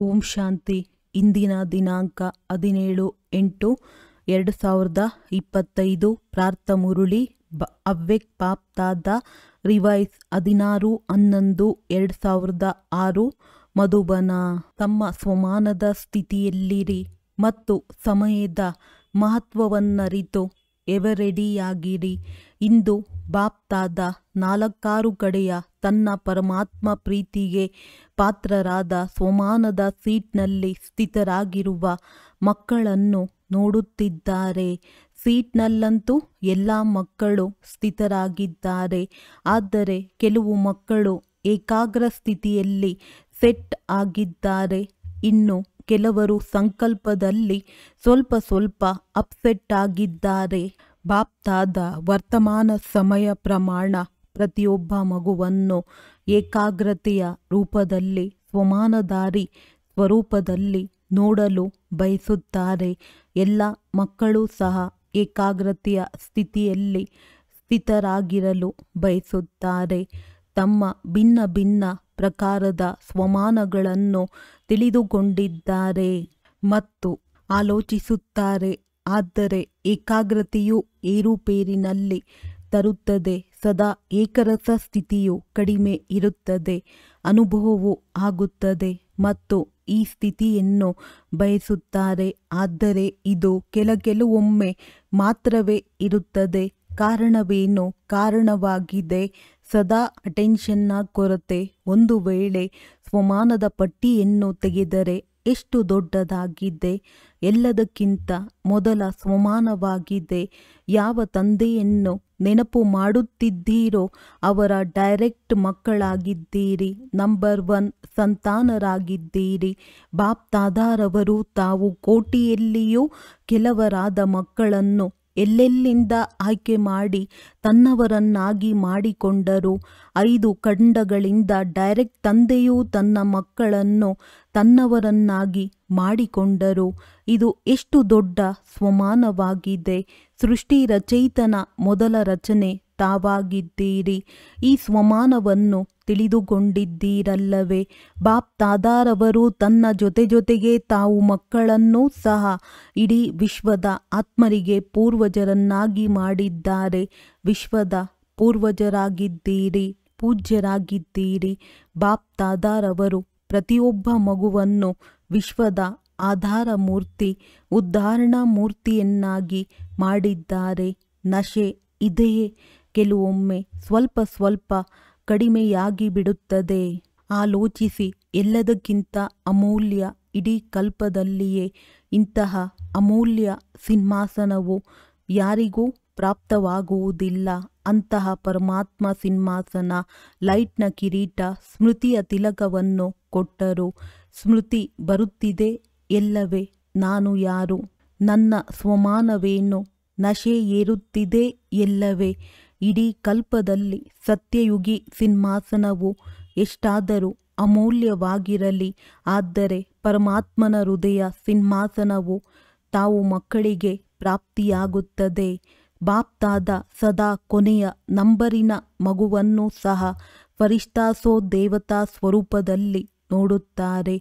ಓಂ ಶಾಂತಿ. ಇಂದಿನ ದಿನಾಂಕ 17/8/2025. ಪ್ರಾರ್ಥ ಮುರುಳಿ ಅವ್ಯಕ್ತ ಬಾಪ್ತಾದ ರಿವೈಸ್ 16/11/2006. ಮಧುಬನ. ತಮ್ಮ ಸ್ವಮಾನದ ಸ್ಥಿತಿಯಲ್ಲಿರಿ ಮತ್ತು ಸಮಯದ ಮಹತ್ವವನ್ನರಿತು ಎವರೆಡಿಯಾಗಿರಿ. ಇಂದು ಬಾಪ್ತಾದ 4 ಕಡೆಯ ತನ್ನ ಪರಮಾತ್ಮ ಪ್ರೀತಿಗೆ ಪಾತ್ರರಾದ ಸ್ವಮಾನದ ಸೀಟ್ನಲ್ಲಿ ಸ್ಥಿತರಾಗಿರುವ ಮಕ್ಕಳನ್ನು ನೋಡುತ್ತಿದ್ದಾರೆ. ಸೀಟ್ನಲ್ಲಂತೂ ಎಲ್ಲ ಮಕ್ಕಳು ಸ್ಥಿತರಾಗಿದ್ದಾರೆ. ಆದರೆ ಕೆಲವು ಮಕ್ಕಳು ಏಕಾಗ್ರ ಸ್ಥಿತಿಯಲ್ಲಿ ಸೆಟ್ ಆಗಿದ್ದಾರೆ. ಇನ್ನು ಕೆಲವರು ಸಂಕಲ್ಪದಲ್ಲಿ ಸ್ವಲ್ಪ ಅಪ್ಸೆಟ್ ಆಗಿದ್ದಾರೆ. ಬಾಪ್ತಾದ ವರ್ತಮಾನ ಸಮಯ ಪ್ರಮಾಣ ಪ್ರತಿಯೊಬ್ಬ ಮಗುವನ್ನು ಏಕಾಗ್ರತೆಯ ರೂಪದಲ್ಲಿ ಸ್ವಮಾನಧಾರಿ ಸ್ವರೂಪದಲ್ಲಿ ನೋಡಲು ಬಯಸುತ್ತಾರೆ. ಎಲ್ಲ ಮಕ್ಕಳು ಸಹ ಏಕಾಗ್ರತೆಯ ಸ್ಥಿತಿಯಲ್ಲಿ ಸ್ಥಿತರಾಗಿರಲು ಬಯಸುತ್ತಾರೆ. ತಮ್ಮ ಭಿನ್ನ ಭಿನ್ನ ಪ್ರಕಾರದ ಸ್ವಮಾನಗಳನ್ನು ತಿಳಿದುಕೊಂಡಿದ್ದಾರೆ ಮತ್ತು ಆಲೋಚಿಸುತ್ತಾರೆ. ಆದರೆ ಏಕಾಗ್ರತೆಯು ಏರುಪೇರಿನಲ್ಲಿ ತರುತ್ತದೆ. ಸದಾ ಏಕರಸ ಸ್ಥಿತಿಯು ಕಡಿಮೆ ಇರುತ್ತದೆ. ಅನುಭವವೂ ಆಗುತ್ತದೆ ಮತ್ತು ಈ ಸ್ಥಿತಿಯನ್ನು ಬಯಸುತ್ತಾರೆ. ಆದರೆ ಇದು ಕೆಲವೊಮ್ಮೆ ಮಾತ್ರವೇ ಇರುತ್ತದೆ. ಕಾರಣವೇನು? ಕಾರಣವಾಗಿದೆ ಸದಾ ಅಟೆನ್ಷನ್ನ ಕೊರತೆ. ಒಂದು ವೇಳೆ ಸ್ವಮಾನದ ಪಟ್ಟಿಯನ್ನು ತೆಗೆದರೆ ಎಷ್ಟು ದೊಡ್ಡದಾಗಿದೆ. ಎಲ್ಲದಕ್ಕಿಂತ ಮೊದಲ ಸ್ವಮಾನವಾಗಿದೆ. ಯಾವ ತಂದೆಯನ್ನು ನೆನಪು ಮಾಡುತ್ತಿದ್ದೀರೋ ಅವರ ಡೈರೆಕ್ಟ್ ಮಕ್ಕಳಾಗಿದ್ದೀರಿ. ನಂಬರ್ 1 ಸಂತಾನರಾಗಿದ್ದೀರಿ. ಬಾಪ್ತಾದಾರವರು ತಾವು ಕೋಟಿಯಲ್ಲಿಯೂ ಕೆಲವರಾದ ಮಕ್ಕಳನ್ನು ಎಲ್ಲೆಲ್ಲಿಂದ ಆಯ್ಕೆ ಮಾಡಿ ತನ್ನವರನ್ನಾಗಿ ಮಾಡಿಕೊಂಡರು. 5 ಖಂಡಗಳಿಂದ ಡೈರೆಕ್ಟ್ ತಂದೆಯು ತನ್ನ ಮಕ್ಕಳನ್ನು ತನ್ನವರನ್ನಾಗಿ ಮಾಡಿಕೊಂಡರು. ಇದು ಎಷ್ಟು ದೊಡ್ಡ ಸ್ವಮಾನವಾಗಿದೆ. ಸೃಷ್ಟಿ ರಚಯಿತನ ಮೊದಲ ರಚನೆ ತಾವಾಗಿದ್ದೀರಿ. ಈ ಸ್ವಮಾನವನ್ನು ತಿಳಿದುಕೊಂಡಿದ್ದೀರಲ್ಲವೇ? ಬಾಪ್ತಾದಾರವರು ತನ್ನ ಜೊತೆಗೆ ತಾವು ಮಕ್ಕಳನ್ನೂ ಸಹ ಇಡೀ ವಿಶ್ವದ ಆತ್ಮರಿಗೆ ಪೂರ್ವಜರನ್ನಾಗಿ ಮಾಡಿದ್ದಾರೆ. ವಿಶ್ವದ ಪೂರ್ವಜರಾಗಿದ್ದೀರಿ, ಪೂಜ್ಯರಾಗಿದ್ದೀರಿ. ಬಾಪ್ತಾದಾರವರು ಪ್ರತಿಯೊಬ್ಬ ಮಗುವನ್ನು ವಿಶ್ವದ ಆಧಾರ ಮೂರ್ತಿ, ಉದ್ಧಾರಣಾ ಮೂರ್ತಿಯನ್ನಾಗಿ ಮಾಡಿದ್ದಾರೆ. ನಶೆ ಇದೆಯೇ? ಕೆಲವೊಮ್ಮೆ ಸ್ವಲ್ಪ ಕಡಿಮೆಯಾಗಿ ಬಿಡುತ್ತದೆ. ಆಲೋಚಿಸಿ. ಎಲ್ಲದಕ್ಕಿಂತ ಅಮೂಲ್ಯ ಇಡೀ ಕಲ್ಪದಲ್ಲಿಯೇ ಇಂತಹ ಅಮೂಲ್ಯ ಸಿಂಹಾಸನವು ಯಾರಿಗೂ ಪ್ರಾಪ್ತವಾಗುವುದಿಲ್ಲ. ಅಂತಹ ಪರಮಾತ್ಮ ಸಿಂಹಾಸನ, ಲೈಟ್ನ ಕಿರೀಟ, ಸ್ಮೃತಿಯ ತಿಲಕವನ್ನು ಕೊಟ್ಟರು. ಸ್ಮೃತಿ ಬರುತ್ತಿದೆ ಎಲ್ಲವೇ? ನಾನು ಯಾರು? ನನ್ನ ಸ್ವಮಾನವೇನು? ನಶೆ ಏರುತ್ತಿದೆ ಎಲ್ಲವೇ? ಇಡೀ ಕಲ್ಪದಲ್ಲಿ ಸತ್ಯಯುಗಿ ಸಿಂಹಾಸನವು ಎಷ್ಟಾದರೂ ಅಮೂಲ್ಯವಾಗಿರಲಿ. ಆದರೆ ಪರಮಾತ್ಮನ ಹೃದಯ ಸಿಂಹಾಸನವು ತಾವು ಮಕ್ಕಳಿಗೆ ಪ್ರಾಪ್ತಿಯಾಗುತ್ತದೆ. ಬಾಪ್ತಾದ ಸದಾ ಕೊನೆಯ ನಂಬರಿನ ಮಗುವನ್ನು ಸಹ ಫರಿಷ್ಠಾಸೋ ದೇವತಾ ಸ್ವರೂಪದಲ್ಲಿ ನೋಡುತ್ತಾರೆ.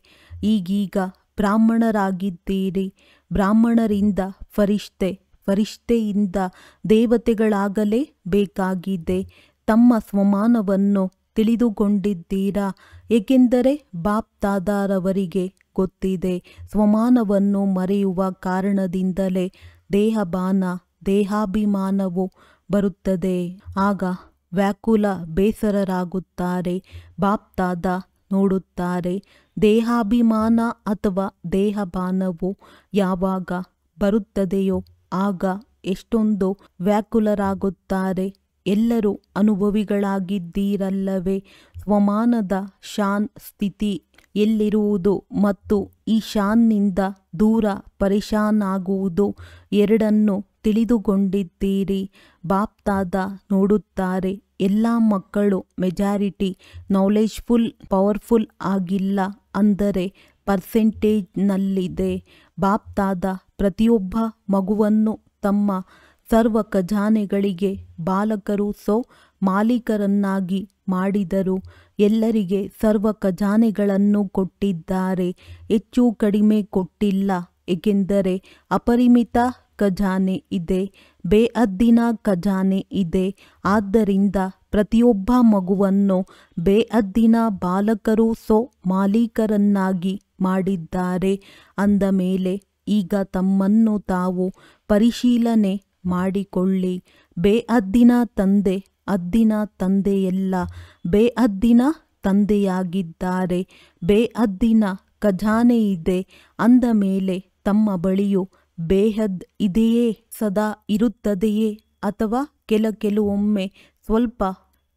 ಈಗೀಗ ಬ್ರಾಹ್ಮಣರಾಗಿದ್ದೀರಿ. ಬ್ರಾಹ್ಮಣರಿಂದ ಫರಿಷ್ಠೆ, ಫರಿಷ್ಠೆಯಿಂದ ದೇವತೆಗಳಾಗಲೇ ಬೇಕಾಗಿದೆ. ತಮ್ಮ ಸ್ವಮಾನವನ್ನು ತಿಳಿದುಕೊಂಡಿದ್ದೀರಾ? ಏಕೆಂದರೆ ಬಾಪ್ತಾದಾರವರಿಗೆ ಗೊತ್ತಿದೆ. ಸ್ವಮಾನವನ್ನು ಮರೆಯುವ ಕಾರಣದಿಂದಲೇ ದೇಹಭಾನ, ದೇಹಾಭಿಮಾನವು ಬರುತ್ತದೆ. ಆಗ ವ್ಯಾಕುಲ ಬೇಸರರಾಗುತ್ತಾರೆ. ಬಾಪ್ತಾದ ನೋಡುತ್ತಾರೆ. ದೇಹಾಭಿಮಾನ ಅಥವಾ ದೇಹಭಾನವು ಯಾವಾಗ ಬರುತ್ತದೆಯೋ ಆಗ ಎಷ್ಟೊಂದು ವ್ಯಾಕುಲರಾಗುತ್ತಾರೆ. ಎಲ್ಲರೂ ಅನುಭವಿಗಳಾಗಿದ್ದೀರಲ್ಲವೇ? ಸ್ವಮಾನದ ಶಾನ್ ಸ್ಥಿತಿ ಎಲ್ಲಿರುವುದು ಮತ್ತು ಈ ಶಾನ್ನಿಂದ ದೂರ ಪರೇಶಾನ್ ಆಗುವುದು ಎರಡನ್ನೂ ತಿಳಿದುಕೊಂಡಿದ್ದೀರಿ. ಬಾಪ್ತಾದ ನೋಡುತ್ತಾರೆ. ಎಲ್ಲ ಮಕ್ಕಳು ಮೆಜಾರಿಟಿ ನಾಲೆಜ್ಫುಲ್, ಪವರ್ಫುಲ್ ಆಗಿಲ್ಲ, ಅಂದರೆ ಪರ್ಸೆಂಟೇಜ್ನಲ್ಲಿದೆ. ಬಾಪ್ತಾದ ಪ್ರತಿಯೊಬ್ಬ ಮಗುವನ್ನು ತಮ್ಮ ಸರ್ವ ಖಜಾನೆಗಳಿಗೆ ಬಾಲಕರು ಮಾಲೀಕರನ್ನಾಗಿ ಮಾಡಿದರು. ಎಲ್ಲರಿಗೆ ಸರ್ವ ಖಜಾನೆಗಳನ್ನು ಕೊಟ್ಟಿದ್ದಾರೆ. ಹೆಚ್ಚು ಕಡಿಮೆ ಕೊಟ್ಟಿಲ್ಲ, ಏಕೆಂದರೆ ಅಪರಿಮಿತ ಖಜಾನೆ ಇದೆ, ಬೇಹದ್ದಿನ ಖಜಾನೆ ಇದೆ. ಆದ್ದರಿಂದ ಪ್ರತಿಯೊಬ್ಬ ಮಗುವನ್ನು ಬೇಹದ್ದಿನ ಬಾಲಕರು ಮಾಲೀಕರನ್ನಾಗಿ ಮಾಡಿದ್ದಾರೆ. ಅಂದ ಮೇಲೆ ಈಗ ತಮ್ಮನ್ನು ತಾವು ಪರಿಶೀಲನೆ ಮಾಡಿಕೊಳ್ಳಿ. ಬೇಹದ್ದಿನ ತಂದೆ ಹದ್ದಿನ ತಂದೆಯಲ್ಲ, ಬೇಹದ್ದಿನ ತಂದೆಯಾಗಿದ್ದಾರೆ. ಬೇಹದ್ದಿನ ಖಜಾನೆ ಇದೆ. ಅಂದ ಮೇಲೆ ತಮ್ಮ ಬಳಿಯೂ ಬೇಹದ್ ಇದೆಯೇ, ಸದಾ ಇರುತ್ತದೆಯೇ, ಅಥವಾ ಕೆಲವೊಮ್ಮೆ ಸ್ವಲ್ಪ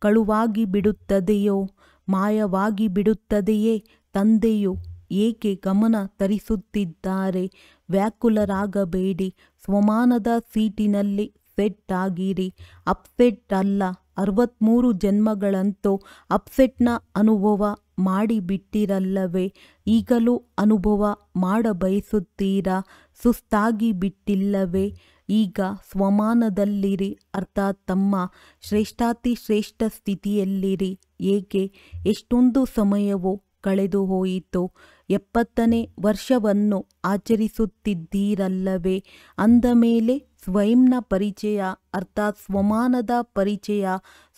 ಕಳುವಾಗಿ ಬಿಡುತ್ತದೆಯೋ, ಮಾಯವಾಗಿ ಬಿಡುತ್ತದೆಯೇ? ತಂದೆಯು ಏಕೆ ಗಮನ ತರಿಸುತ್ತಿದ್ದಾರೆ? ವ್ಯಾಕುಲರಾಗಬೇಡಿ. ಸ್ವಮಾನದ ಸೀಟಿನಲ್ಲಿ ಸೆಟ್ ಆಗಿರಿ. ಅಪ್ಸೆಟ್ ಅಲ್ಲ. 63 ಜನ್ಮಗಳಂತೂ ಅಪ್ಸೆಟ್ನ ಅನುಭವ ಮಾಡಿಬಿಟ್ಟಿರಲ್ಲವೇ? ಈಗಲೂ ಅನುಭವ ಮಾಡಬಯಸುತ್ತೀರಾ? ಸುಸ್ತಾಗಿ ಬಿಟ್ಟಿಲ್ಲವೇ? ಈಗ ಸ್ವಮಾನದಲ್ಲಿರಿ, ಅರ್ಥಾತ್ ತಮ್ಮ ಶ್ರೇಷ್ಠಾತಿಶ್ರೇಷ್ಠ ಸ್ಥಿತಿಯಲ್ಲಿರಿ. ಏಕೆ? ಎಷ್ಟೊಂದು ಸಮಯವು ಕಳೆದು ಹೋಯಿತು. 70ನೇ ವರ್ಷವನ್ನು ಆಚರಿಸುತ್ತಿದ್ದೀರಲ್ಲವೇ? ಅಂದ ಮೇಲೆ ಸ್ವಯಂನ ಪರಿಚಯ ಅರ್ಥಾತ್ ಸ್ವಮಾನದ ಪರಿಚಯ,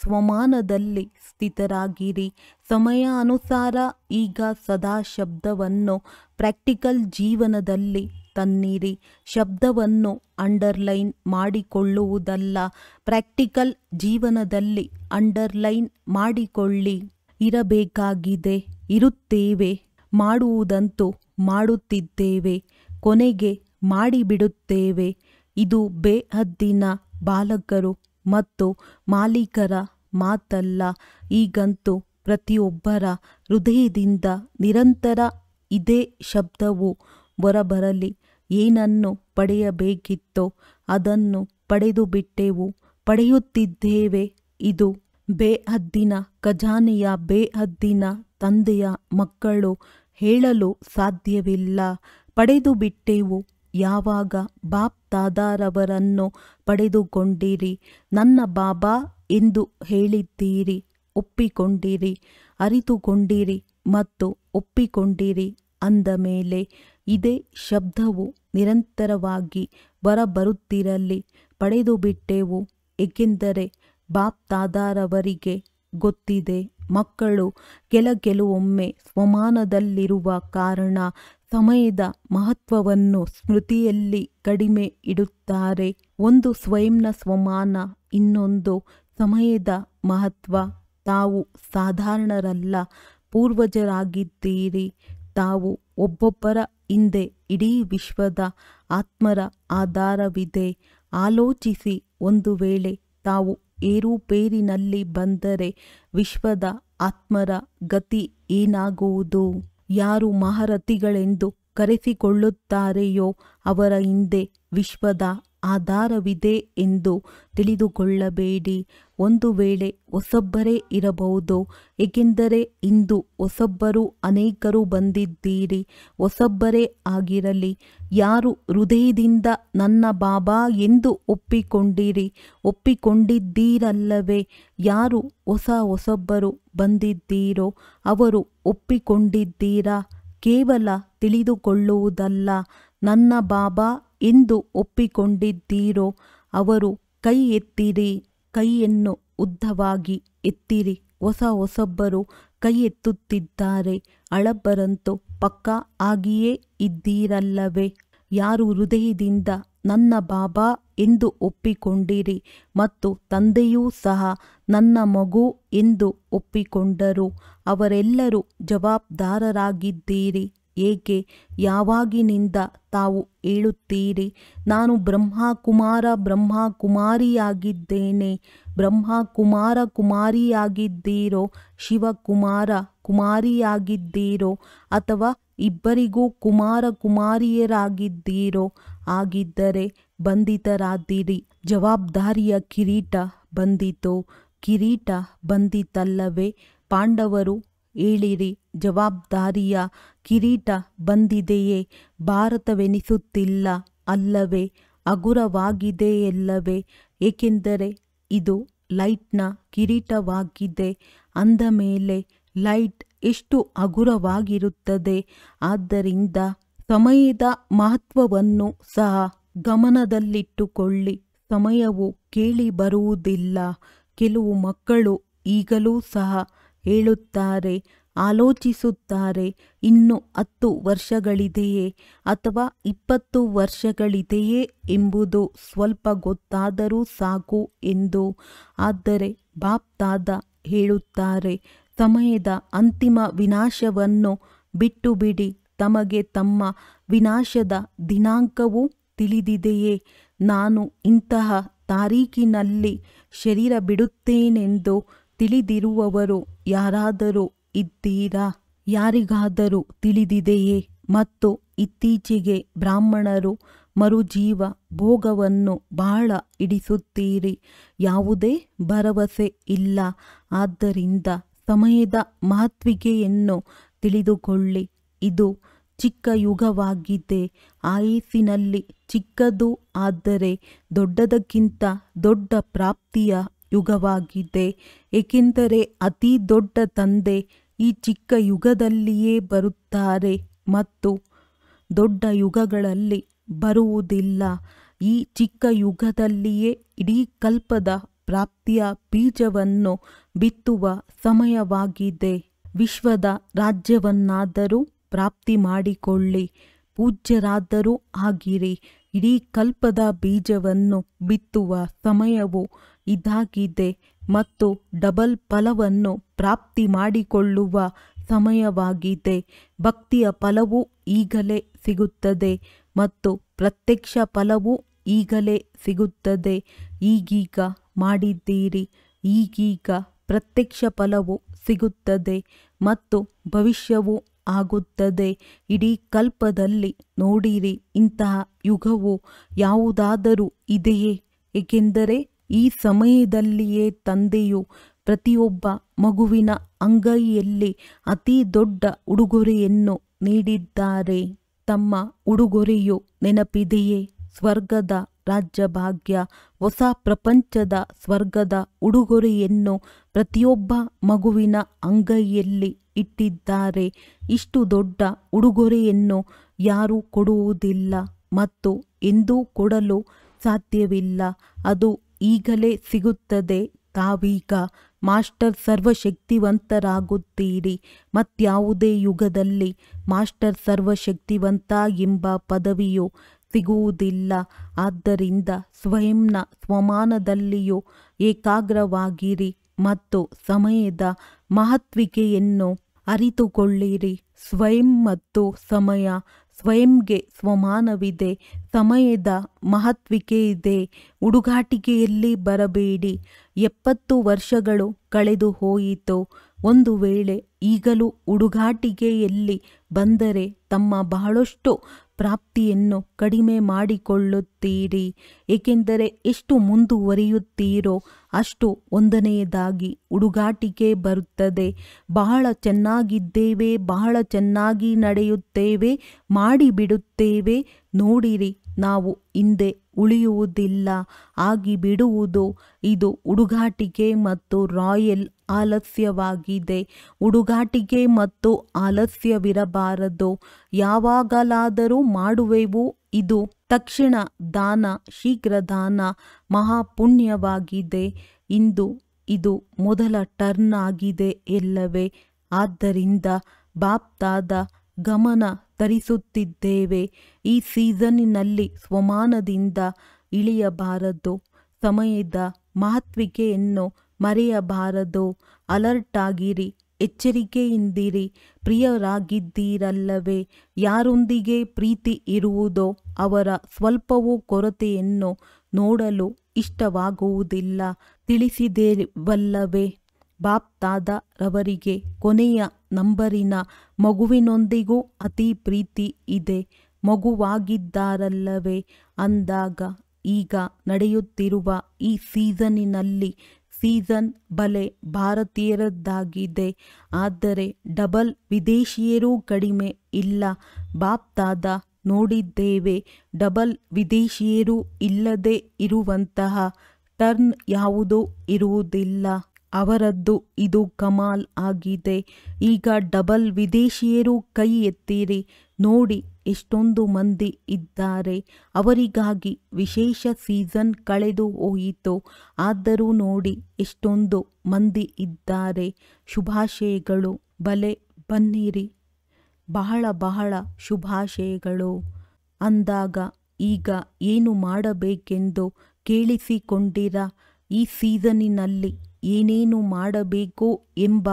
ಸ್ವಮಾನದಲ್ಲಿ ಸ್ಥಿತರಾಗಿರಿ. ಸಮಯ ಅನುಸಾರ ಈಗ ಸದಾ ಶಬ್ದವನ್ನು ಪ್ರಾಕ್ಟಿಕಲ್ ಜೀವನದಲ್ಲಿ ತನ್ನಿರಿ. ಶಬ್ದವನ್ನು ಅಂಡರ್ಲೈನ್ ಮಾಡಿಕೊಳ್ಳುವುದಲ್ಲ, ಪ್ರಾಕ್ಟಿಕಲ್ ಜೀವನದಲ್ಲಿ ಅಂಡರ್ಲೈನ್ ಮಾಡಿಕೊಳ್ಳಿ. ಇರಬೇಕಾಗಿದೆ, ಇರುತ್ತೇವೆ. ಮಾಡುವುದಂತೂ ಮಾಡುತ್ತಿದ್ದೇವೆ, ಕೊನೆಗೆ ಮಾಡಿಬಿಡುತ್ತೇವೆ. ಇದು ಬೇಹದ್ದಿನ ಬಾಲಕರು ಮತ್ತು ಮಾಲೀಕರ ಮಾತಲ್ಲ. ಈಗಂತೂ ಪ್ರತಿಯೊಬ್ಬರ ಹೃದಯದಿಂದ ನಿರಂತರ ಇದೇ ಶಬ್ದವು ಹೊರಬರಲಿ. ಏನನ್ನು ಪಡೆಯಬೇಕಿತ್ತೋ ಅದನ್ನು ಪಡೆದು ಬಿಟ್ಟೆವು, ಪಡೆಯುತ್ತಿದ್ದೇವೆ. ಇದು ಬೇಹದ್ದಿನ ಖಜಾನೆಯ ಬೇಹದ್ದಿನ ತಂದೆಯ ಮಕ್ಕಳು. ಹೇಳಲು ಸಾಧ್ಯವಿಲ್ಲ. ಪಡೆದು ಬಿಟ್ಟೆವು. ಯಾವಾಗ ಬಾಪ್ ದಾದಾರವರನ್ನು ಪಡೆದುಕೊಂಡಿರಿ, ನನ್ನ ಬಾಬಾ ಎಂದು ಹೇಳಿದ್ದೀರಿ, ಒಪ್ಪಿಕೊಂಡಿರಿ, ಅರಿತುಕೊಂಡಿರಿ ಮತ್ತು ಒಪ್ಪಿಕೊಂಡಿರಿ. ಅಂದ ಮೇಲೆ ಇದೇ ಶಬ್ದವು ನಿರಂತರವಾಗಿ ಹೊರಬರುತ್ತಿರಲಿ. ಪಡೆದು ಬಿಟ್ಟೆವು, ಏಕೆಂದರೆ ಬಾಪ್ ದಾದಾರವರಿಗೆ ಗೊತ್ತಿದೆ, ಮಕ್ಕಳು ಕೆಲವೊಮ್ಮೆ ಸ್ವಮಾನದಲ್ಲಿರುವ ಕಾರಣ ಸಮಯದ ಮಹತ್ವವನ್ನು ಸ್ಮೃತಿಯಲ್ಲಿ ಕಡಿಮೆ ಇಡುತ್ತಾರೆ. ಒಂದು ಸ್ವಯಂನ ಸ್ವಮಾನ, ಇನ್ನೊಂದು ಸಮಯದ ಮಹತ್ವ. ತಾವು ಸಾಧಾರಣರಲ್ಲ, ಪೂರ್ವಜರಾಗಿದ್ದೀರಿ. ತಾವು ಒಬ್ಬೊಬ್ಬರ ಹಿಂದೆ ಇಡೀ ವಿಶ್ವದ ಆತ್ಮರ ಆಧಾರವಿದೆ. ಆಲೋಚಿಸಿ, ಒಂದು ವೇಳೆ ತಾವು ಏರುಪೇರಿನಲ್ಲಿ ಬಂದರೆ ವಿಶ್ವದ ಆತ್ಮರ ಗತಿ ಏನಾಗುವುದು? ಯಾರು ಮಹಾರಥಿಗಳೆಂದು ಕರೆಸಿಕೊಳ್ಳುತ್ತಾರೆಯೋ ಅವರ ಹಿಂದೆ ವಿಶ್ವದ ಆಧಾರವಿದೆ ಎಂದು ತಿಳಿದುಕೊಳ್ಳಬೇಡಿ. ಒಂದು ವೇಳೆ ಹೊಸಬ್ಬರೇ ಇರಬಹುದು, ಏಕೆಂದರೆ ಇಂದು ಹೊಸಬ್ಬರು ಅನೇಕರು ಬಂದಿದ್ದೀರಿ. ಹೊಸಬ್ಬರೇ ಆಗಿರಲಿ. ಯಾರು ಹೃದಯದಿಂದ ನನ್ನ ಬಾಬಾ ಎಂದು ಒಪ್ಪಿಕೊಂಡಿದ್ದೀರಲ್ಲವೇ? ಯಾರು ಹೊಸಬ್ಬರು ಬಂದಿದ್ದೀರೋ ಅವರು ಒಪ್ಪಿಕೊಂಡಿದ್ದೀರಾ? ಕೇವಲ ತಿಳಿದುಕೊಳ್ಳುವುದಲ್ಲ, ನನ್ನ ಬಾಬಾ ಎಂದು ಒಪ್ಪಿಕೊಂಡಿದ್ದೀರೋ ಅವರು ಕೈ ಎತ್ತಿರಿ. ಕೈಯನ್ನು ಉದ್ದವಾಗಿ ಎತ್ತಿರಿ. ಹೊಸಬ್ಬರು ಕೈ ಎತ್ತುತ್ತಿದ್ದಾರೆ. ಹಳಬ್ಬರಂತೂ ಪಕ್ಕಾ ಆಗಿಯೇ ಇದ್ದೀರಲ್ಲವೇ? ಯಾರು ಹೃದಯದಿಂದ ನನ್ನ ಬಾಬಾ ಎಂದು ಒಪ್ಪಿಕೊಂಡಿರಿ ಮತ್ತು ತಂದೆಯೂ ಸಹ ನನ್ನ ಮಗು ಎಂದು ಒಪ್ಪಿಕೊಂಡರು, ಅವರೆಲ್ಲರೂ ಜವಾಬ್ದಾರರಾಗಿದ್ದೀರಿ. ಏಕೆ? ಯಾವಾಗಿನಿಂದ ತಾವು ಹೇಳುತ್ತೀರಿ, ನಾನು ಬ್ರಹ್ಮಕುಮಾರಿಯಾಗಿದ್ದೇನೆ. ಕುಮಾರಿಯಾಗಿದ್ದೀರೋ, ಶಿವಕುಮಾರ ಕುಮಾರಿಯಾಗಿದ್ದೀರೋ, ಅಥವಾ ಇಬ್ಬರಿಗೂ ಕುಮಾರಿಯರಾಗಿದ್ದೀರೋ? ಆಗಿದ್ದರೆ ಬಂಧಿತರಾದಿರಿ. ಜವಾಬ್ದಾರಿಯ ಕಿರೀಟ ಬಂದಿತೋ? ಕಿರೀಟ ಬಂದಿತಲ್ಲವೇ? ಪಾಂಡವರು ಹೇಳಿರಿ, ಜವಾಬ್ದಾರಿಯ ಕಿರೀಟ ಬಂದಿದೆಯೇ? ಭಾರತವೆನಿಸುತ್ತಿಲ್ಲ ಅಲ್ಲವೇ? ಹಗುರವಾಗಿದೆಯಲ್ಲವೇ? ಏಕೆಂದರೆ ಇದು ಲೈಟ್ನ ಕಿರೀಟವಾಗಿದೆ. ಅಂದ ಮೇಲೆ ಲೈಟ್ ಎಷ್ಟು ಹಗುರವಾಗಿರುತ್ತದೆ. ಆದ್ದರಿಂದ ಸಮಯದ ಮಹತ್ವವನ್ನು ಸಹ ಗಮನದಲ್ಲಿಟ್ಟುಕೊಳ್ಳಿ. ಸಮಯವು ಕೇಳಿ ಬರುವುದಿಲ್ಲ. ಕೆಲವು ಮಕ್ಕಳು ಈಗಲೂ ಸಹ ಹೇಳುತ್ತಾರೆ, ಆಲೋಚಿಸುತ್ತಾರೆ, ಇನ್ನು 10 ವರ್ಷಗಳಿದೆಯೇ ಅಥವಾ 20 ವರ್ಷಗಳಿದೆಯೇ ಎಂಬುದು ಸ್ವಲ್ಪ ಗೊತ್ತಾದರೂ ಸಾಕು ಎಂದು. ಆದರೆ ಬಾಪ್ದಾದ ಹೇಳುತ್ತಾರೆ, ಸಮಯದ ಅಂತಿಮ ವಿನಾಶವನ್ನು ಬಿಟ್ಟು ಬಿಡಿ. ತಮಗೆ ತಮ್ಮ ವಿನಾಶದ ದಿನಾಂಕವೂ ತಿಳಿದಿದೆಯೇ? ನಾನು ಇಂತಹ ತಾರೀಖಿನಲ್ಲಿ ಶರೀರ ಬಿಡುತ್ತೇನೆಂದು ತಿಳಿದಿರುವವರು ಯಾರಾದರೂ ಇದ್ದೀರಾ? ಯಾರಿಗಾದರೂ ತಿಳಿದಿದೆಯೇ? ಮತ್ತು ಇತ್ತೀಚೆಗೆ ಬ್ರಾಹ್ಮಣರು ಮರುಜೀವ ಭೋಗವನ್ನು ಬಹಳ ಹಿಡಿಸುತ್ತೀರಿ. ಯಾವುದೇ ಭರವಸೆ ಇಲ್ಲ. ಆದ್ದರಿಂದ ಸಮಯದ ಮಹತ್ವಿಕೆಯನ್ನು ತಿಳಿದುಕೊಳ್ಳಿ. ಇದು ಚಿಕ್ಕ ಯುಗವಾಗಿದೆ. ಆಯಸ್ಸಿನಲ್ಲಿ ಚಿಕ್ಕದು, ಆದರೆ ದೊಡ್ಡದಕ್ಕಿಂತ ದೊಡ್ಡ ಪ್ರಾಪ್ತಿಯ ಯುಗವಾಗಿದೆ. ಏಕೆಂದರೆ ಅತಿ ದೊಡ್ಡ ತಂದೆ ಈ ಚಿಕ್ಕ ಯುಗದಲ್ಲಿಯೇ ಬರುತ್ತಾರೆ ಮತ್ತು ದೊಡ್ಡ ಯುಗಗಳಲ್ಲಿ ಬರುವುದಿಲ್ಲ. ಈ ಚಿಕ್ಕ ಯುಗದಲ್ಲಿಯೇ ಇಡೀ ಕಲ್ಪದ ಪ್ರಾಪ್ತಿಯ ಬೀಜವನ್ನು ಬಿತ್ತುವ ಸಮಯವಾಗಿದೆ. ವಿಶ್ವದ ರಾಜ್ಯವನ್ನಾದರೂ ಪ್ರಾಪ್ತಿ ಮಾಡಿಕೊಳ್ಳಿ, ಪೂಜ್ಯರಾದರೂ ಆಗಿರಿ. ಇಡೀ ಕಲ್ಪದ ಬೀಜವನ್ನು ಬಿತ್ತುವ ಸಮಯವು ಇದಾಗಿದೆ ಮತ್ತು ಡಬಲ್ ಫಲವನ್ನು ಪ್ರಾಪ್ತಿ ಮಾಡಿಕೊಳ್ಳುವ ಸಮಯವಾಗಿದೆ. ಭಕ್ತಿಯ ಫಲವು ಈಗಲೇ ಸಿಗುತ್ತದೆ ಮತ್ತು ಪ್ರತ್ಯಕ್ಷ ಫಲವು ಈಗಲೇ ಸಿಗುತ್ತದೆ. ಈಗೀಗ ಮಾಡಿದ್ದೀರಿ, ಈಗೀಗ ಪ್ರತ್ಯಕ್ಷ ಫಲವು ಸಿಗುತ್ತದೆ ಮತ್ತು ಭವಿಷ್ಯವೂ ಆಗುತ್ತದೆ. ಇಡೀ ಕಲ್ಪದಲ್ಲಿ ನೋಡಿರಿ, ಇಂತಹ ಯುಗವು ಯಾವುದಾದರೂ ಇದೆಯೇ? ಏಕೆಂದರೆ ಈ ಸಮಯದಲ್ಲಿಯೇ ತಂದೆಯು ಪ್ರತಿಯೊಬ್ಬ ಮಗುವಿನ ಅಂಗೈಯಲ್ಲಿ ಅತಿ ದೊಡ್ಡ ಉಡುಗೊರೆಯನ್ನು ನೀಡಿದ್ದಾರೆ. ತಮ್ಮ ಉಡುಗೊರೆಯು ನೆನಪಿದೆಯೇ? ಸ್ವರ್ಗದ ರಾಜ್ಯಭಾಗ್ಯ, ಹೊಸ ಪ್ರಪಂಚದ ಸ್ವರ್ಗದ ಉಡುಗೊರೆಯನ್ನು ಪ್ರತಿಯೊಬ್ಬ ಮಗುವಿನ ಅಂಗೈಯಲ್ಲಿ ಇಟ್ಟಿದ್ದಾರೆ. ಇಷ್ಟು ದೊಡ್ಡ ಉಡುಗೊರೆಯನ್ನು ಯಾರೂ ಕೊಡುವುದಿಲ್ಲ ಮತ್ತು ಎಂದೂ ಕೊಡಲು ಸಾಧ್ಯವಿಲ್ಲ. ಅದು ಈಗಲೇ ಸಿಗುತ್ತದೆ. ತಾವೀಗ ಮಾಸ್ಟರ್ ಸರ್ವಶಕ್ತಿವಂತರಾಗುತ್ತೀರಿ. ಮತ್ಯಾವುದೇ ಯುಗದಲ್ಲಿ ಮಾಸ್ಟರ್ ಸರ್ವಶಕ್ತಿವಂತ ಎಂಬ ಪದವಿಯು ಸಿಗುವುದಿಲ್ಲ. ಆದ್ದರಿಂದ ಸ್ವಯಂನ ಸ್ವಮಾನದಲ್ಲಿಯೂ ಏಕಾಗ್ರವಾಗಿರಿ ಮತ್ತು ಸಮಯದ ಮಹತ್ವಿಕೆಯನ್ನು ಅರಿತುಕೊಳ್ಳಿರಿ. ಸ್ವಯಂ ಮತ್ತು ಸಮಯ. ಸ್ವಯಂಗೆ ಸ್ವಮಾನವಿದೆ, ಸಮಯದ ಮಹತ್ವಿಕೆಯಿದೆ. ಹುಡುಗಾಟಿಕೆಯಲ್ಲಿ ಬರಬೇಡಿ. 70 ವರ್ಷಗಳು ಕಳೆದು ಹೋಯಿತು. ಒಂದು ವೇಳೆ ಈಗಲೂ ಹುಡುಗಾಟಿಕೆಯಲ್ಲಿ ಬಂದರೆ ತಮ್ಮ ಬಹಳಷ್ಟು ಪ್ರಾಪ್ತಿಯನ್ನು ಕಡಿಮೆ ಮಾಡಿಕೊಳ್ಳುತ್ತೀರಿ. ಏಕೆಂದರೆ ಎಷ್ಟು ಮುಂದುವರಿಯುತ್ತೀರೋ ಅಷ್ಟು ಒಂದನೆಯದಾಗಿ ಹುಡುಗಾಟಿಕೆ ಬರುತ್ತದೆ. ಬಹಳ ಚೆನ್ನಾಗಿದ್ದೇವೆ, ಬಹಳ ಚೆನ್ನಾಗಿ ನಡೆಯುತ್ತೇವೆ, ಮಾಡಿಬಿಡುತ್ತೇವೆ. ನೋಡಿರಿ, ನಾವು ಹಿಂದೆ ಉಳಿಯುವುದಿಲ್ಲ, ಆಗಿಬಿಡುವುದು. ಇದು ಹುಡುಗಾಟಿಕೆ ಮತ್ತು ರಾಯಲ್ ಆಲಸ್ಯವಾಗಿದೆ. ಹುಡುಗಾಟಿಕೆ ಮತ್ತು ಆಲಸ್ಯವಿರಬಾರದು. ಯಾವಾಗಲಾದರೂ ಮಾಡುವೆವು. ಇದು ತಕ್ಷಣ ದಾನ, ಶೀಘ್ರ ದಾನ, ಮಹಾಪುಣ್ಯವಾಗಿದೆ. ಇಂದು ಇದು ಮೊದಲ ಟರ್ನ್ ಆಗಿದೆ ಎಲ್ಲವೇ? ಆದ್ದರಿಂದ ಬಾಪ್ದಾದ ಗಮನ ತರಿಸುತ್ತಿದ್ದೇವೆ. ಈ ಸೀಸನ್ನಿನಲ್ಲಿ ಸ್ವಮಾನದಿಂದ ಇಳಿಯಬಾರದು. ಸಮಯದ ಮಹತ್ವಿಕೆಯನ್ನು ಮರೆಯಬಾರದು. ಅಲರ್ಟ್ ಆಗಿರಿ, ಎಚ್ಚರಿಕೆಯಿಂದಿರಿ. ಪ್ರಿಯರಾಗಿದ್ದೀರಲ್ಲವೇ? ಯಾರೊಂದಿಗೆ ಪ್ರೀತಿ ಇರುವುದೋ ಅವರ ಸ್ವಲ್ಪವೂ ಕೊರತೆಯನ್ನು ನೋಡಲು ಇಷ್ಟವಾಗುವುದಿಲ್ಲ. ತಿಳಿಸಿದೆವಲ್ಲವೇ? ಬಾಪ್ದಾದ ರವರಿಗೆ ಕೊನೆಯ ನಂಬರಿನ ಮಗುವಿನೊಂದಿಗೂ ಅತಿ ಪ್ರೀತಿ ಇದೆ. ಮಗುವಾಗಿದ್ದಾರಲ್ಲವೇ? ಅಂದಾಗ ಈಗ ನಡೆಯುತ್ತಿರುವ ಈ ಸೀಸನ್ನಿನಲ್ಲಿ ಸೀಸನ್ ಬಲೆ ಭಾರತೀಯರದ್ದಾಗಿದೆ. ಆದರೆ ಡಬಲ್ ವಿದೇಶಿಯರೂ ಕಡಿಮೆ ಇಲ್ಲ. ಬಾಪ್ದಾದ ನೋಡಿದ್ದೇವೆ. ಡಬಲ್ ವಿದೇಶಿಯರು ಇಲ್ಲದೆ ಇರುವಂತಹ ಟರ್ನ್ ಯಾವುದೂ ಇರುವುದಿಲ್ಲ. ಅವರದ್ದು ಇದು ಕಮಾಲ್ ಆಗಿದೆ. ಈಗ ಡಬಲ್ ವಿದೇಶಿಯರು ಕೈ ಎತ್ತಿರಿ, ನೋಡಿ ಎಷ್ಟೊಂದು ಮಂದಿ ಇದ್ದಾರೆ. ಅವರಿಗಾಗಿ ವಿಶೇಷ ಸೀಸನ್ ಕಳೆದು ಹೋಯಿತು, ಆದರೂ ನೋಡಿ ಎಷ್ಟೊಂದು ಮಂದಿ ಇದ್ದಾರೆ. ಶುಭಾಶಯಗಳು. ಭಲೆ ಬನ್ನಿರಿ, ಬಹಳ ಬಹಳ ಶುಭಾಶಯಗಳು ಅಂದಾಗ ಈಗ ಏನು ಮಾಡಬೇಕೆಂದು ಕೇಳಿಸಿಕೊಂಡಿರ. ಈ ಸೀಸನ್ನಿನಲ್ಲಿ ಏನೇನು ಮಾಡಬೇಕು ಎಂಬ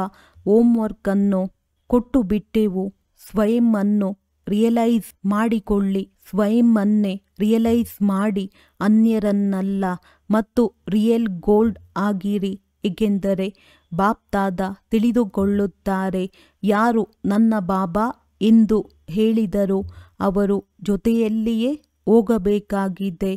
ಹೋಮ್ವರ್ಕನ್ನು ಕೊಟ್ಟು ಬಿಟ್ಟೆವು. ಸ್ವಯಂವನ್ನು ರಿಯಲೈಸ್ ಮಾಡಿಕೊಳ್ಳಿ, ಸ್ವಯಂವನ್ನೇ ರಿಯಲೈಸ್ ಮಾಡಿ, ಅನ್ಯರನ್ನಲ್ಲ. ಮತ್ತು ರಿಯಲ್ ಗೋಲ್ಡ್ ಆಗಿರಿ, ಏಕೆಂದರೆ ಬಾಪ್ತಾದ ತಿಳಿದುಕೊಳ್ಳುತ್ತಾರೆ. ಯಾರು ನನ್ನ ಬಾಬಾ ಎಂದು ಹೇಳಿದರು ಅವರು ಜೊತೆಯಲ್ಲಿಯೇ ಹೋಗಬೇಕಾಗಿದೆ,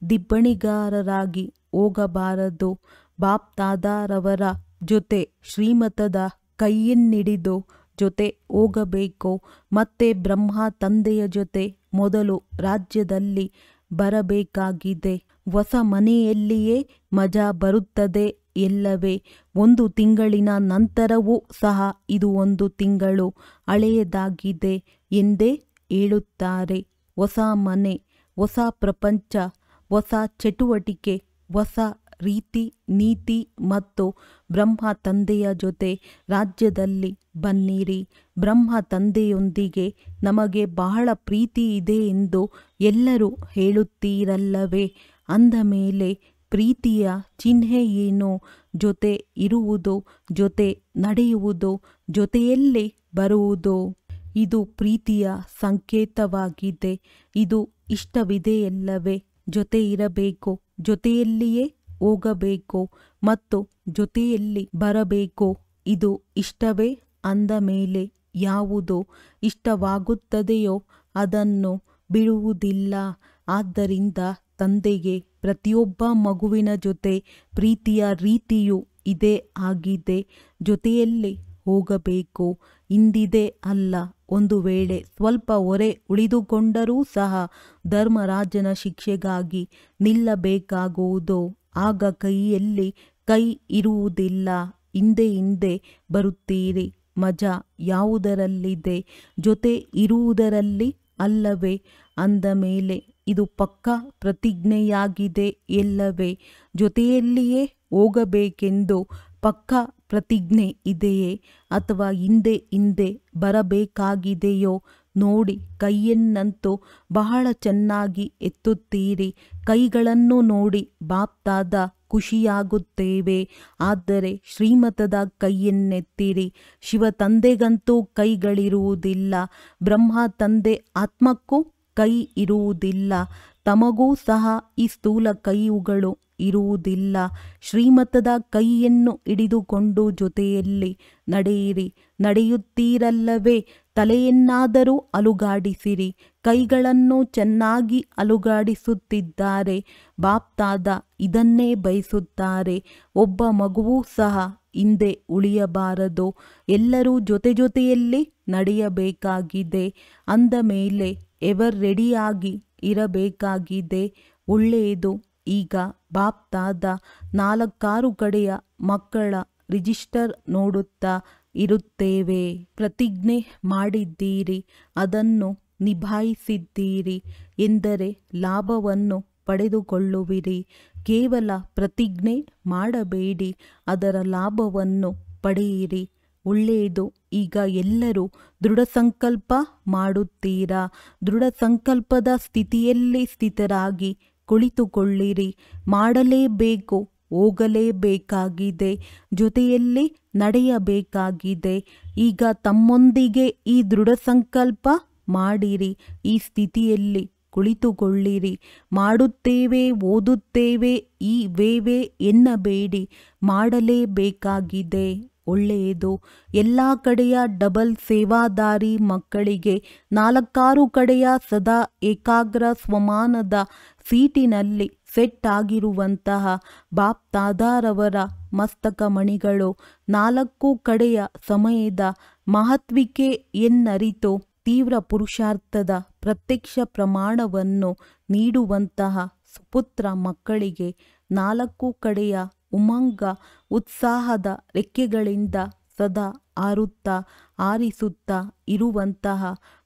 ದಿಬ್ಬಣಿಗಾರರಾಗಿ ಹೋಗಬಾರದು. ಬಾಪ್ತಾದರವರ ಜೊತೆ ಶ್ರೀಮತದ ಕೈಯನ್ನಿಡಿದು ಜೊತೆ ಹೋಗಬೇಕು. ಮತ್ತೆ ಬ್ರಹ್ಮ ತಂದೆಯ ಜೊತೆ ಮೊದಲು ರಾಜ್ಯದಲ್ಲಿ ಬರಬೇಕಾಗಿದೆ. ಹೊಸ ಮನೆಯಲ್ಲಿಯೇ ಮಜಾ ಬರುತ್ತದೆ ಎಲ್ಲವೇ. 1 ತಿಂಗಳಿನ ನಂತರವೂ ಸಹ ಇದು 1 ತಿಂಗಳು ಹಳೆಯದಾಗಿದೆ ಎಂದೇ ಹೇಳುತ್ತಾರೆ. ಹೊಸ ಮನೆ, ಹೊಸ ಪ್ರಪಂಚ, ಹೊಸ ಚಟುವಟಿಕೆ, ಹೊಸ ರೀತಿ ನೀತಿ ಮತ್ತು ಬ್ರಹ್ಮ ತಂದೆಯ ಜೊತೆ ರಾಜ್ಯದಲ್ಲಿ ಬನ್ನಿರಿ. ಬ್ರಹ್ಮ ತಂದೆಯೊಂದಿಗೆ ನಮಗೆ ಬಹಳ ಪ್ರೀತಿ ಇದೆ ಎಂದು ಎಲ್ಲರೂ ಹೇಳುತ್ತೀರಲ್ಲವೇ? ಅಂದ ಮೇಲೆ ಪ್ರೀತಿಯ ಚಿಹ್ನೆ ಏನು? ಜೊತೆ ಇರುವುದು, ಜೊತೆ ನಡೆಯುವುದು, ಜೊತೆಯಲ್ಲಿ ಬರುವುದು. ಇದು ಪ್ರೀತಿಯ ಸಂಕೇತವಾಗಿದೆ. ಇದು ಇಷ್ಟವಿದೆಯಲ್ಲವೇ? ಜೊತೆ ಇರಬೇಕು, ಜೊತೆಯಲ್ಲಿಯೇ ಹೋಗಬೇಕು ಮತ್ತು ಜೊತೆಯಲ್ಲಿ ಬರಬೇಕು. ಇದು ಇಷ್ಟವೇ? ಅಂದ ಮೇಲೆ ಯಾವುದು ಇಷ್ಟವಾಗುತ್ತದೆಯೋ ಅದನ್ನು ಬಿಡುವುದಿಲ್ಲ. ಆದ್ದರಿಂದ ತಂದೆಗೆ ಪ್ರತಿಯೊಬ್ಬ ಮಗುವಿನ ಜೊತೆ ಪ್ರೀತಿಯ ರೀತಿಯೂ ಇದೇ ಆಗಿದೆ. ಜೊತೆಯಲ್ಲಿ ಹೋಗಬೇಕು. ಇಂದಿದೆ ಅಲ್ಲ, ಒಂದು ವೇಳೆ ಸ್ವಲ್ಪ ಹೊರೆ ಉಳಿದುಕೊಂಡರೂ ಸಹ ಧರ್ಮರಾಜನ ಶಿಕ್ಷೆಗಾಗಿ ನಿಲ್ಲಬೇಕಾಗುವುದು. ಆಗ ಕೈಯಲ್ಲಿ ಕೈ ಇರುವುದಿಲ್ಲ. ಹಿಂದೆ ಹಿಂದೆ ಬರುತ್ತೀರಿ. ಮಜಾ ಯಾವುದರಲ್ಲಿದೆ? ಜೊತೆ ಇರುವುದರಲ್ಲಿ ಅಲ್ಲವೇ? ಅಂದ ಮೇಲೆ ಇದು ಪಕ್ಕಾ ಪ್ರತಿಜ್ಞೆಯಾಗಿದೆ ಎಲ್ಲವೇ? ಜೊತೆಯಲ್ಲಿಯೇ ಹೋಗಬೇಕೆಂದು ಪಕ್ಕಾ ಪ್ರತಿಜ್ಞೆ ಇದೆಯೇ? ಅಥವಾ ಹಿಂದೆ ಹಿಂದೆ ಬರಬೇಕಾಗಿದೆಯೋ? ನೋಡಿ, ಕೈಯನ್ನಂತೂ ಬಹಳ ಚೆನ್ನಾಗಿ ಎತ್ತುತ್ತೀರಿ. ಕೈಗಳನ್ನು ನೋಡಿ ಬಾಪ್ತಾದ ಖುಷಿಯಾಗುತ್ತೇವೆ. ಆದರೆ ಶ್ರೀಮತದ ಕೈಯನ್ನೆತ್ತಿರಿ. ಶಿವ ತಂದೆಗಂತೂ ಕೈಗಳಿರುವುದಿಲ್ಲ. ಬ್ರಹ್ಮ ತಂದೆ ಆತ್ಮಕ್ಕೂ ಕೈ ಇರುವುದಿಲ್ಲ. ತಮಗೂ ಸಹ ಈ ಸ್ಥೂಲ ಕೈಯುಗಳು ಇರುವುದಿಲ್ಲ. ಶ್ರೀಮತದ ಕೈಯನ್ನು ಹಿಡಿದುಕೊಂಡು ಜೊತೆಯಲ್ಲಿ ನಡೆಯಿರಿ. ನಡೆಯುತ್ತೀರಲ್ಲವೇ? ತಲೆಯನ್ನಾದರೂ ಅಲುಗಾಡಿಸಿರಿ. ಕೈಗಳನ್ನು ಚೆನ್ನಾಗಿ ಅಲುಗಾಡಿಸುತ್ತಿದ್ದಾರೆ. ಬಾಪ್ತಾದ ಇದನ್ನೇ ಬಯಸುತ್ತಾರೆ. ಒಬ್ಬ ಮಗುವೂ ಸಹ ಹಿಂದೆ ಉಳಿಯಬಾರದು. ಎಲ್ಲರೂ ಜೊತೆ ಜೊತೆಯಲ್ಲಿ ನಡೆಯಬೇಕಾಗಿದೆ. ಅಂದ ಮೇಲೆ ಎವರ್ ರೆಡಿಯಾಗಿ ಇರಬೇಕಾಗಿದೆ. ಒಳ್ಳೆಯದು. ಈಗ ಬಾಪ್ತಾದ 4-6 ಕಡೆಯ ಮಕ್ಕಳ ರಿಜಿಸ್ಟರ್ ನೋಡುತ್ತಾ ಇರುತ್ತೇವೆ. ಪ್ರತಿಜ್ಞೆ ಮಾಡಿದ್ದೀರಿ, ಅದನ್ನು ನಿಭಾಯಿಸಿದ್ದೀರಿ ಎಂದರೆ ಲಾಭವನ್ನು ಪಡೆದುಕೊಳ್ಳುವಿರಿ. ಕೇವಲ ಪ್ರತಿಜ್ಞೆ ಮಾಡಬೇಡಿ, ಅದರ ಲಾಭವನ್ನು ಪಡೆಯಿರಿ. ಒಳ್ಳೆಯದು. ಈಗ ಎಲ್ಲರೂ ದೃಢ ಸಂಕಲ್ಪ ಮಾಡುತ್ತೀರಾ? ದೃಢ ಸಂಕಲ್ಪದ ಸ್ಥಿತಿಯಲ್ಲಿ ಸ್ಥಿತರಾಗಿ ಕುಳಿತುಕೊಳ್ಳಿರಿ. ಮಾಡಲೇಬೇಕು, ಹೋಗಲೇಬೇಕಾಗಿದೆ, ಜೊತೆಯಲ್ಲಿ ನಡೆಯಬೇಕಾಗಿದೆ. ಈಗ ತಮ್ಮೊಂದಿಗೆ ಈ ದೃಢ ಸಂಕಲ್ಪ ಮಾಡಿರಿ. ಈ ಸ್ಥಿತಿಯಲ್ಲಿ ಕುಳಿತುಕೊಳ್ಳಿರಿ. ಮಾಡುತ್ತೇವೆ, ಓದುತ್ತೇವೆ, ಈ ವೇವೆ ಎನ್ನಬೇಡಿ, ಮಾಡಲೇಬೇಕಾಗಿದೆ. ಒಳ್ಳೆಯದು. ಎಲ್ಲ ಕಡೆಯ ಡಬಲ್ ಸೇವಾದಾರಿ ಮಕ್ಕಳಿಗೆ 4-6 ಕಡೆಯ ಸದಾ ಏಕಾಗ್ರ ಸ್ವಮಾನದ ಸೀಟಿನಲ್ಲಿ ಸೆಟ್ ಆಗಿರುವಂತಹ ಬಾಪ್ತಾದರವರ ಮಸ್ತಕ ಮಣಿಗಳು 4 ಕಡೆಯ ಸಮಯದ ಮಹತ್ವಿಕೆ ಎನ್ನರಿತು ತೀವ್ರ ಪುರುಷಾರ್ಥದ ಪ್ರತ್ಯಕ್ಷ ಪ್ರಮಾಣವನ್ನು ನೀಡುವಂತಹ ಸುಪುತ್ರ ಮಕ್ಕಳಿಗೆ 4 ಕಡೆಯ ಉಮಂಗ ಉತ್ಸಾಹದ ರೆಕ್ಕೆಗಳಿಂದ ಸದಾ ಹಾರಿಸುತ್ತಾ ಇರುವಂತಹ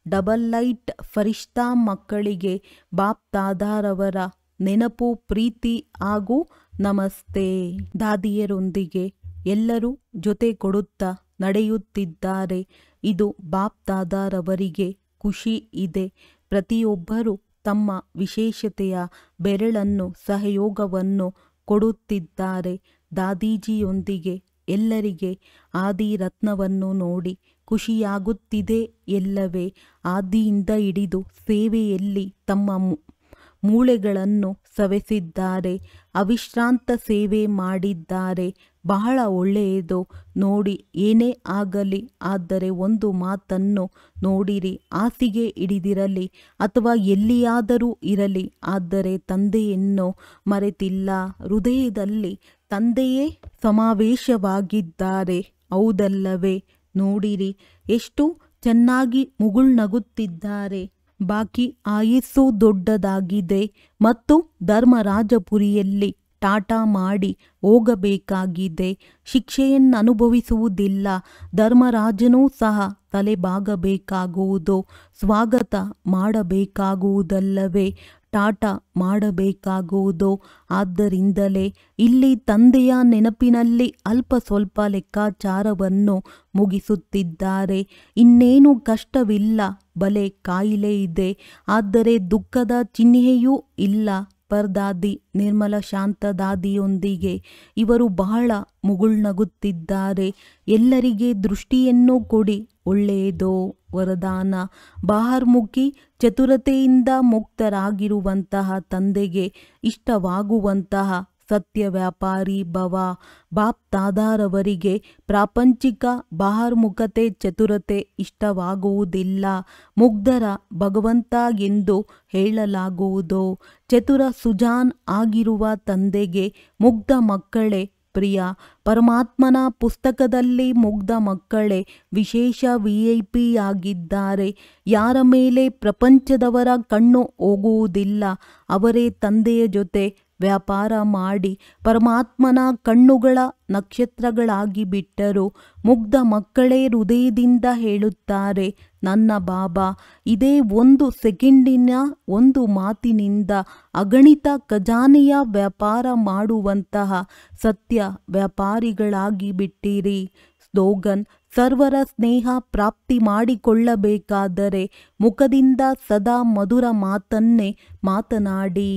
ಡಬಲ್ ಲೈಟ್ ಫರಿಷ್ಠಾ ಮಕ್ಕಳಿಗೆ ಬಾಪ್ ದಾದಾರವರ ನೆನಪು, ಪ್ರೀತಿ ಹಾಗೂ ನಮಸ್ತೆ. ದಾದಿಯರೊಂದಿಗೆ ಎಲ್ಲರೂ ಜೊತೆ ಕೊಡುತ್ತಾ ನಡೆಯುತ್ತಿದ್ದಾರೆ. ಇದು ಬಾಪ್ ದಾದಾರವರಿಗೆ ಖುಷಿ ಇದೆ. ಪ್ರತಿಯೊಬ್ಬರೂ ತಮ್ಮ ವಿಶೇಷತೆಯ ಬೆರಳನ್ನು ಸಹಯೋಗವನ್ನು ಕೊಡುತ್ತಿದ್ದಾರೆ. ದಾದೀಜಿಯೊಂದಿಗೆ ಎಲ್ಲರಿಗೆ ಆದಿರತ್ನವನ್ನು ನೋಡಿ ಖುಷಿಯಾಗುತ್ತಿದೆ. ಎಲ್ಲವೇ ಆದಿಯಿಂದ ಹಿಡಿದು ಸೇವೆಯಲ್ಲಿ ತಮ್ಮ ಮೂಳೆಗಳನ್ನು ಸವೆಸಿದ್ದಾರೆ. ಅವಿಶ್ರಾಂತ ಸೇವೆ ಮಾಡಿದ್ದಾರೆ. ಬಹಳ ಒಳ್ಳೆಯದು ನೋಡಿ. ಏನೇ ಆಗಲಿ, ಆದರೆ ಒಂದು ಮಾತನ್ನು ನೋಡಿರಿ, ಹಾಸಿಗೆ ಹಿಡಿದಿರಲಿ ಅಥವಾ ಎಲ್ಲಿಯಾದರೂ ಇರಲಿ, ಆದರೆ ತಂದೆಯನ್ನು ಮರೆತಿಲ್ಲ. ಹೃದಯದಲ್ಲಿ ತಂದೆಯೇ ಸಮಾವೇಶವಾಗಿದ್ದಾರೆ. ಹೌದಲ್ಲವೇ? ನೋಡಿರಿ ಎಷ್ಟು ಚೆನ್ನಾಗಿ ಮುಗುಳ್ನಗುತ್ತಿದ್ದಾರೆ. ಬಾಕಿ ಆಯಸ್ಸು ದೊಡ್ಡದಾಗಿದೆ ಮತ್ತು ಧರ್ಮರಾಜಪುರಿಯಲ್ಲಿ ಟಾಟಾ ಮಾಡಿ ಹೋಗಬೇಕಾಗಿದೆ. ಶಿಕ್ಷೆಯನ್ನನುಭವಿಸುವುದಿಲ್ಲ. ಧರ್ಮರಾಜನೂ ಸಹ ತಲೆಬಾಗಬೇಕಾಗುವುದು. ಸ್ವಾಗತ ಮಾಡಬೇಕಾಗುವುದಲ್ಲವೇ? ಟಾಟಾ ಮಾಡಬೇಕಾಗುವುದು. ಆದ್ದರಿಂದಲೇ ಇಲ್ಲಿ ತಂದೆಯ ನೆನಪಿನಲ್ಲಿ ಅಲ್ಪ ಸ್ವಲ್ಪ ಲೆಕ್ಕಾಚಾರವನ್ನು ಮುಗಿಸುತ್ತಿದ್ದಾರೆ. ಇನ್ನೇನು ಕಷ್ಟವಿಲ್ಲ. ಬಲೆ ಕಾಯಿಲೆ ಇದೆ, ಆದರೆ ದುಃಖದ ಚಿಹ್ನೆಯೂ ಇಲ್ಲ. ಪರ್ದಾದಿ ನಿರ್ಮಲ ಶಾಂತ ದಾದಿಯೊಂದಿಗೆ ಇವರು ಬಹಳ ಮುಗುಳ್ನಗುತ್ತಿದ್ದಾರೆ. ಎಲ್ಲರಿಗೆ ದೃಷ್ಟಿಯನ್ನು ಕೊಡಿ. ಒಳ್ಳೆಯದೋ ವರದಾನ. ಬಹಿರ್ಮುಖಿ ಚತುರತೆಯಿಂದ ಮುಕ್ತರಾಗಿರುವಂತಹ ತಂದೆಗೆ ಇಷ್ಟವಾಗುವಂತಹ ಸತ್ಯ ವ್ಯಾಪಾರಿ ಭವ. ಬಾಪ್ ದಾದಾರವರಿಗೆ ಪ್ರಾಪಂಚಿಕ ಬಹಿರ್ಮುಖತೆ ಚತುರತೆ ಇಷ್ಟವಾಗುವುದಿಲ್ಲ. ಮುಗ್ಧರ ಭಗವಂತ ಎಂದು ಹೇಳಲಾಗುವುದು. ಚತುರ ಸುಜಾನ್ ಆಗಿರುವ ತಂದೆಗೆ ಮುಗ್ಧ ಮಕ್ಕಳೇ ಪ್ರಿಯ. ಪರಮಾತ್ಮನ ಪುಸ್ತಕದಲ್ಲಿ ಮುಗ್ಧ ಮಕ್ಕಳೇ ವಿಶೇಷ VIP ಆಗಿದ್ದಾರೆ. ಯಾರ ಮೇಲೆ ಪ್ರಪಂಚದವರ ಕಣ್ಣು ಹೋಗುವುದಿಲ್ಲ, ಅವರೇ ತಂದೆಯ ಜೊತೆ ವ್ಯಾಪಾರ ಮಾಡಿ ಪರಮಾತ್ಮನ ಕಣ್ಣುಗಳ ನಕ್ಷತ್ರಗಳಾಗಿ ಬಿಟ್ಟರು. ಮುಗ್ಧ ಮಕ್ಕಳೇ ಹೃದಯದಿಂದ ಹೇಳುತ್ತಾರೆ, ನನ್ನ ಬಾಬಾ ಇದೇ ಒಂದು ಸೆಕೆಂಡಿನ ಒಂದು ಮಾತಿನಿಂದ ಅಗಣಿತ ಖಜಾನೆಯ ವ್ಯಾಪಾರ ಮಾಡುವಂತಹ ಸತ್ಯ ವ್ಯಾಪಾರಿಗಳಾಗಿ ಬಿಟ್ಟಿರಿ. ಸ್ಲೋಗನ್: ಸರ್ವರ ಸ್ನೇಹ ಪ್ರಾಪ್ತಿ ಮಾಡಿಕೊಳ್ಳಬೇಕಾದರೆ ಮುಖದಿಂದ ಸದಾ ಮಧುರ ಮಾತನ್ನೇ ಮಾತನಾಡಿ.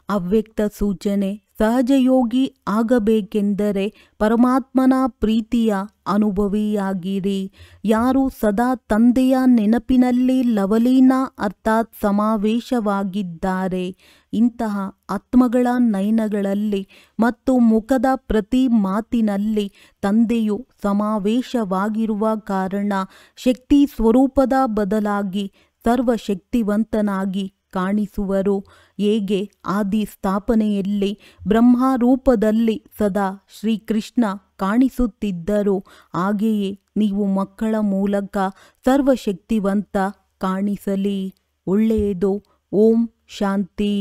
ಅವ್ಯಕ್ತ ಸೂಚನೆ: ಸಹಜಯೋಗಿ ಆಗಬೇಕೆಂದರೆ ಪರಮಾತ್ಮನ ಪ್ರೀತಿಯ ಅನುಭವಿಯಾಗಿರಿ. ಯಾರು ಸದಾ ತಂದೆಯ ನೆನಪಿನಲ್ಲಿ ಲವಲೀನ ಅರ್ಥಾತ್ ಸಮಾವೇಶವಾಗಿದ್ದಾರೆ, ಇಂತಹ ಆತ್ಮಗಳ ನಯನಗಳಲ್ಲಿ ಮತ್ತು ಮುಖದ ಪ್ರತಿ ಮಾತಿನಲ್ಲಿ ತಂದೆಯು ಸಮಾವೇಶವಾಗಿರುವ ಕಾರಣ ಶಕ್ತಿ ಸ್ವರೂಪದ ಬದಲಾಗಿ ಸರ್ವಶಕ್ತಿವಂತನಾಗಿ ಕಾಣಿಸುವರು. ಹೇಗೆ ಆದಿ ಸ್ಥಾಪನೆಯಲ್ಲಿ ಬ್ರಹ್ಮ ರೂಪದಲ್ಲಿ ಸದಾ ಶ್ರೀಕೃಷ್ಣ ಕಾಣಿಸುತ್ತಿದ್ದರು, ಹಾಗೆಯೇ ನೀವು ಮಕ್ಕಳ ಮೂಲಕ ಸರ್ವಶಕ್ತಿವಂತ ಕಾಣಿಸಲಿ. ಒಳ್ಳೆಯದು. ಓಂ ಶಾಂತಿ.